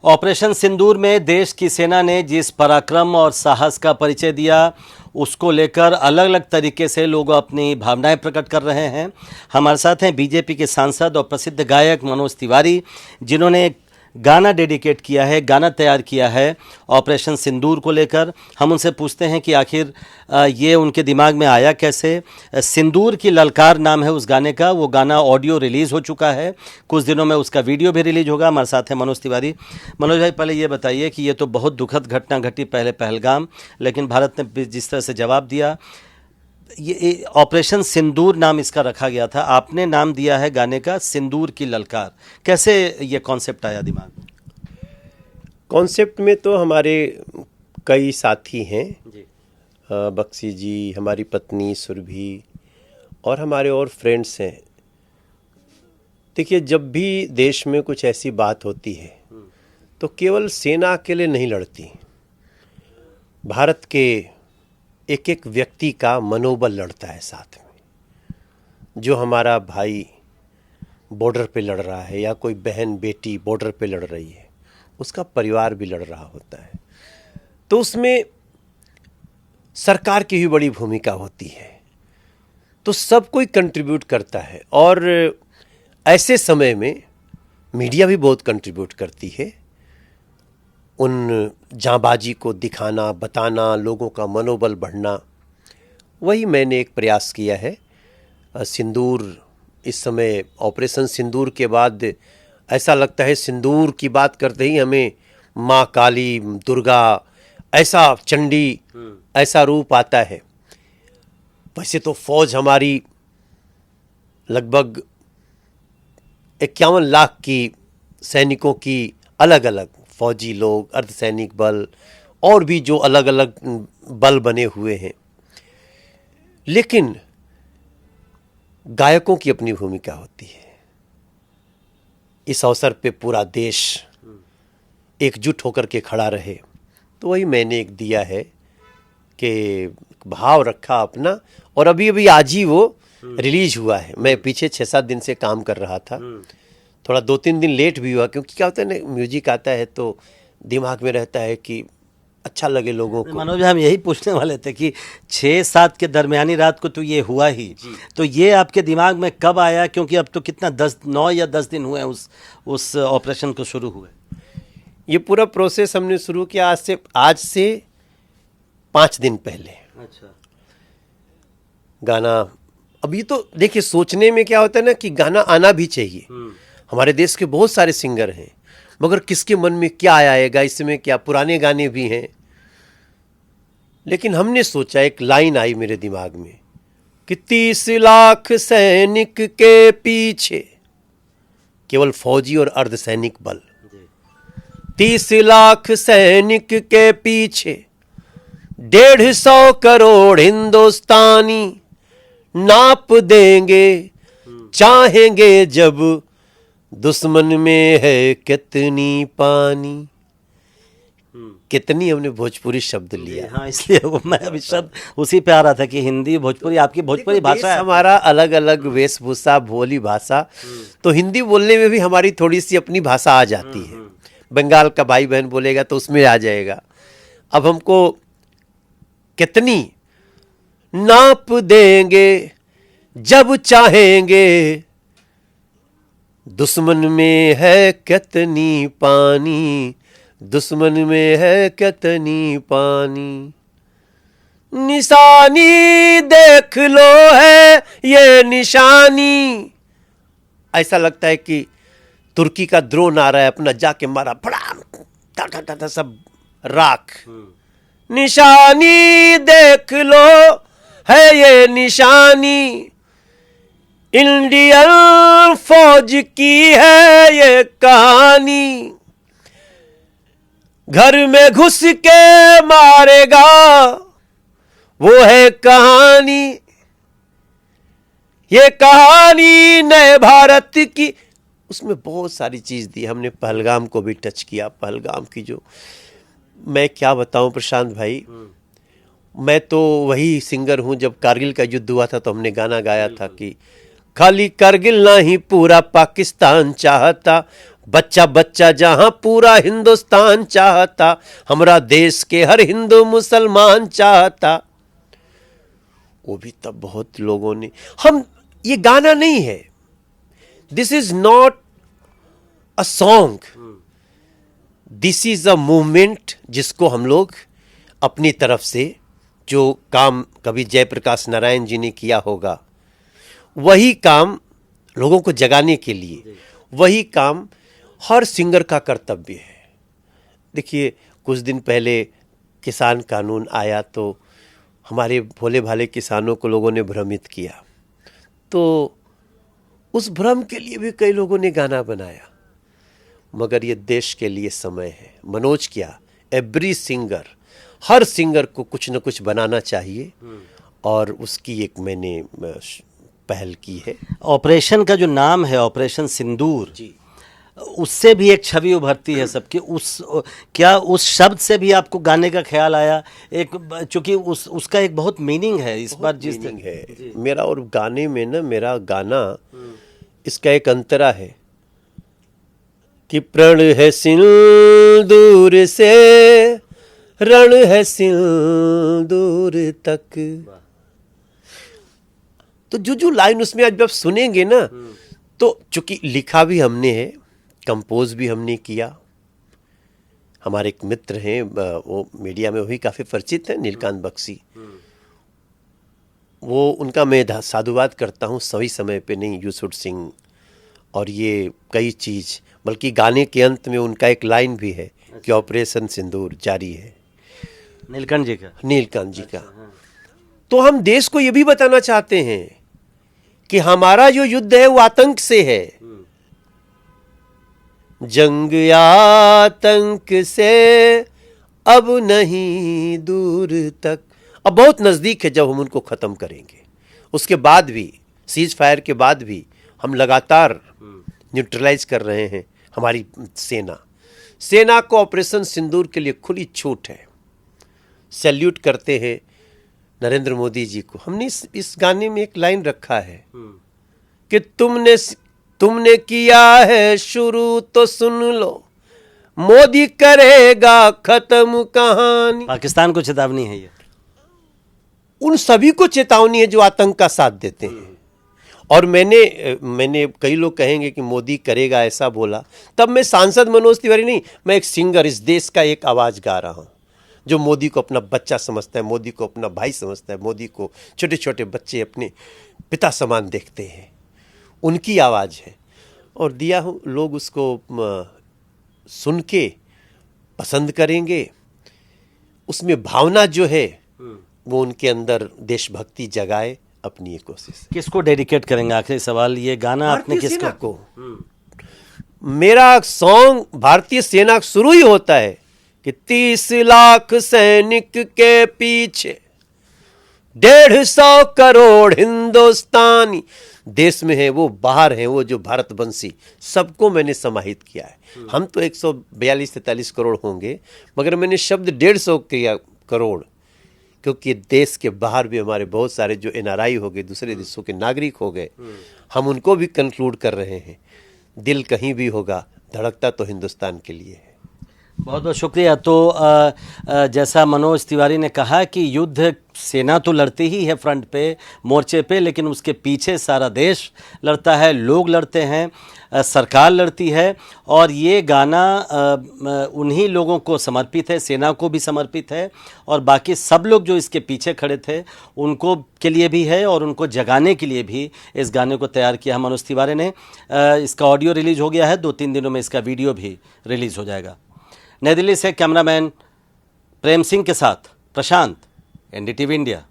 Operation सिंदूर में देश की सेना ने जिस पराक्रम और साहस का परिचय दिया, उसको लेकर अलग अलग तरीके से लोग अपनी भावनाएं प्रकट कर रहे हैं। हमारे साथ हैं बीजेपी के सांसद और प्रसिद्ध गायक मनोज तिवारी, जिन्होंने एक गाना डेडिकेट किया है, गाना तैयार किया है ऑपरेशन सिंदूर को लेकर। हम उनसे पूछते हैं कि आखिर ये उनके दिमाग में आया कैसे। सिंदूर की ललकार नाम है उस गाने का। वो गाना ऑडियो रिलीज़ हो चुका है, कुछ दिनों में उसका वीडियो भी रिलीज होगा। हमारे साथ है मनोज तिवारी। मनोज भाई, पहले ये बताइए कि ये तो बहुत दुखद घटना घटी पहले पहलगाम, लेकिन भारत ने जिस तरह से जवाब दिया, ये ऑपरेशन सिंदूर नाम इसका रखा गया था, आपने नाम दिया है गाने का सिंदूर की ललकार। कैसे ये कॉन्सेप्ट आया दिमाग में? कॉन्सेप्ट में तो हमारे कई साथी हैं जी। बक्सी जी, हमारी पत्नी सुरभि और हमारे और फ्रेंड्स हैं। देखिए, जब भी देश में कुछ ऐसी बात होती है तो केवल सेना अकेले नहीं लड़ती, भारत के एक एक व्यक्ति का मनोबल लड़ता है साथ में। जो हमारा भाई बॉर्डर पे लड़ रहा है या कोई बहन बेटी बॉर्डर पे लड़ रही है, उसका परिवार भी लड़ रहा होता है, तो उसमें सरकार की भी बड़ी भूमिका होती है। तो सब कोई कंट्रीब्यूट करता है और ऐसे समय में मीडिया भी बहुत कंट्रीब्यूट करती है। उन जांबाजी को दिखाना, बताना, लोगों का मनोबल बढ़ना, वही मैंने एक प्रयास किया है। सिंदूर, इस समय ऑपरेशन सिंदूर के बाद ऐसा लगता है सिंदूर की बात करते ही हमें माँ काली, दुर्गा, ऐसा चंडी, ऐसा रूप आता है। वैसे तो फौज हमारी लगभग 51 लाख की सैनिकों की, अलग अलग फौजी लोग, अर्धसैनिक बल और भी जो अलग अलग बल बने हुए हैं, लेकिन गायकों की अपनी भूमिका होती है। इस अवसर पे पूरा देश एकजुट होकर के खड़ा रहे, तो वही मैंने एक दिया है कि भाव रखा अपना। और अभी अभी आज ही वो रिलीज हुआ है। मैं पीछे 6-7 दिन से काम कर रहा था, थोड़ा 2-3 दिन लेट भी हुआ, क्योंकि क्या होता है ना, म्यूजिक आता है तो दिमाग में रहता है कि अच्छा लगे लोगों को। मनोज, हम यही पूछने वाले थे कि 6-7 के दरमियानी रात को तो ये हुआ ही, तो ये आपके दिमाग में कब आया? क्योंकि अब तो कितना 9 या 10 दिन हुए उस ऑपरेशन को शुरू हुए। ये पूरा प्रोसेस हमने शुरू किया आज से 5 दिन पहले। अच्छा। गाना, अभी तो देखिए, सोचने में क्या होता है ना कि गाना आना भी चाहिए। हमारे देश के बहुत सारे सिंगर हैं, मगर किसके मन में क्या आएगा, इसमें क्या, पुराने गाने भी हैं। लेकिन हमने सोचा, एक लाइन आई मेरे दिमाग में कि 30 लाख सैनिक के पीछे केवल फौजी और अर्धसैनिक बल, 30 लाख सैनिक के पीछे 150 करोड़ हिंदुस्तानी नाप देंगे, चाहेंगे जब दुश्मन में है कितनी पानी। कितनी हमने भोजपुरी शब्द लिया। हाँ, इसलिए मैं अभी शब्द उसी पे आ रहा था कि हिंदी, भोजपुरी, आपकी भोजपुरी भाषा है। हमारा अलग अलग वेशभूषा, बोली भाषा, तो हिंदी बोलने में भी हमारी थोड़ी सी अपनी भाषा आ जाती है। बंगाल का भाई बहन बोलेगा तो उसमें आ जाएगा। अब हमको कितनी नाप देंगे जब चाहेंगे, दुश्मन में है कितनी पानी, दुश्मन में है कितनी पानी। निशानी देख लो है ये निशानी। ऐसा लगता है कि तुर्की का ड्रोन आ रहा है, अपना जाके मारा, फड़ा सब राख। निशानी देख लो है ये निशानी, इंडियन फौज की है ये कहानी। घर में घुस के मारेगा वो है कहानी, ये कहानी नए भारत की। उसमें बहुत सारी चीज दी। हमने पहलगाम को भी टच किया। पहलगाम की जो, मैं क्या बताऊं प्रशांत भाई, मैं तो वही सिंगर हूं, जब कारगिल का युद्ध हुआ था तो हमने गाना गाया था कि खाली कारगिल नहीं पूरा पाकिस्तान चाहता, बच्चा बच्चा जहां पूरा हिंदुस्तान चाहता, हमरा देश के हर हिंदू मुसलमान चाहता। वो भी तब बहुत लोगों ने, हम, ये गाना नहीं है, this is not a song, this is a movement जिसको हम लोग अपनी तरफ से, जो काम कभी जयप्रकाश नारायण जी ने किया होगा, वही काम लोगों को जगाने के लिए, वही काम हर सिंगर का कर्तव्य है। देखिए, कुछ दिन पहले किसान कानून आया तो हमारे भोले भाले किसानों को लोगों ने भ्रमित किया, तो उस भ्रम के लिए भी कई लोगों ने गाना बनाया। मगर ये देश के लिए समय है। मनोज क्या, एवरी सिंगर, हर सिंगर को कुछ न कुछ बनाना चाहिए, और उसकी एक मैंने पहल की है। ऑपरेशन का जो नाम है ऑपरेशन सिंदूर जी, उससे भी एक छवि उभरती है सबकी। क्या उस शब्द से भी आपको गाने का ख्याल आया? चूंकि उसका एक बहुत मीनिंग है इस बार, जिस मीनिंग है मेरा, और गाने में ना, मेरा गाना इसका एक अंतरा है कि प्रण है सिंदूर से, रण है सिंदूर तक। तो जो लाइन उसमें आज आप सुनेंगे ना, तो चूंकि लिखा भी हमने है, कंपोज भी हमने किया। हमारे एक मित्र हैं, वो मीडिया में वही काफ़ी परिचित है, नीलकांत बख्शी। वो, उनका मैं साधुवाद करता हूँ, सही समय पे नहीं, यू शुड सिंग, और ये कई चीज़, बल्कि गाने के अंत में उनका एक लाइन भी है कि ऑपरेशन सिंदूर जारी है, नीलकंठ जी का। नीलकांत जी का। तो हम देश को ये भी बताना चाहते हैं कि हमारा जो युद्ध है वो आतंक से है, जंग आतंक से अब नहीं दूर तक, अब बहुत नजदीक है जब हम उनको खत्म करेंगे। उसके बाद भी, सीज फायर के बाद भी हम लगातार न्यूट्रलाइज कर रहे हैं। हमारी सेना को ऑपरेशन सिंदूर के लिए खुली छूट है। सैल्यूट करते हैं नरेंद्र मोदी जी को। हमने इस गाने में एक लाइन रखा है कि तुमने किया है शुरू तो सुन लो, मोदी करेगा खत्म कहानी। पाकिस्तान को चेतावनी है ये। उन सभी को चेतावनी है जो आतंक का साथ देते हैं। और मैंने कई लोग कहेंगे कि मोदी करेगा ऐसा बोला, तब मैं सांसद मनोज तिवारी नहीं, मैं एक सिंगर, इस देश का एक आवाज गा रहा हूं, जो मोदी को अपना बच्चा समझता है, मोदी को अपना भाई समझता है, मोदी को छोटे छोटे बच्चे अपने पिता समान देखते हैं। उनकी आवाज़ है, और दिया हूँ, लोग उसको सुन के पसंद करेंगे। उसमें भावना जो है वो उनके अंदर देशभक्ति जगाए, अपनी ये कोशिश। किसको डेडिकेट करेंगे? आखिरी सवाल, ये गाना आपने किसको? को मेरा सॉन्ग भारतीय सेना शुरू ही होता है कि 30 लाख सैनिक के पीछे 150 करोड़ हिंदुस्तानी देश में है, वो बाहर है, वो जो भारतवंशी, सबको मैंने समाहित किया है। हम तो 142-43 करोड़ होंगे, मगर मैंने शब्द 150 किया करोड़, क्योंकि देश के बाहर भी हमारे बहुत सारे जो NRI हो गए, दूसरे देशों के नागरिक हो गए, हम उनको भी कंक्लूड कर रहे हैं। दिल कहीं भी होगा, धड़कता तो हिंदुस्तान के लिए है। बहुत बहुत शुक्रिया। तो जैसा मनोज तिवारी ने कहा कि युद्ध सेना तो लड़ती ही है फ्रंट पे, मोर्चे पे, लेकिन उसके पीछे सारा देश लड़ता है, लोग लड़ते हैं, सरकार लड़ती है, और ये गाना उन्हीं लोगों को समर्पित है, सेना को भी समर्पित है, और बाकी सब लोग जो इसके पीछे खड़े थे उनको के लिए भी है, और उनको जगाने के लिए भी इस गाने को तैयार किया मनोज तिवारी ने। इसका ऑडियो रिलीज हो गया है, 2-3 दिनों में इसका वीडियो भी रिलीज हो जाएगा। नई दिल्ली से कैमरामैन प्रेम सिंह के साथ प्रशांत, NDTV इंडिया।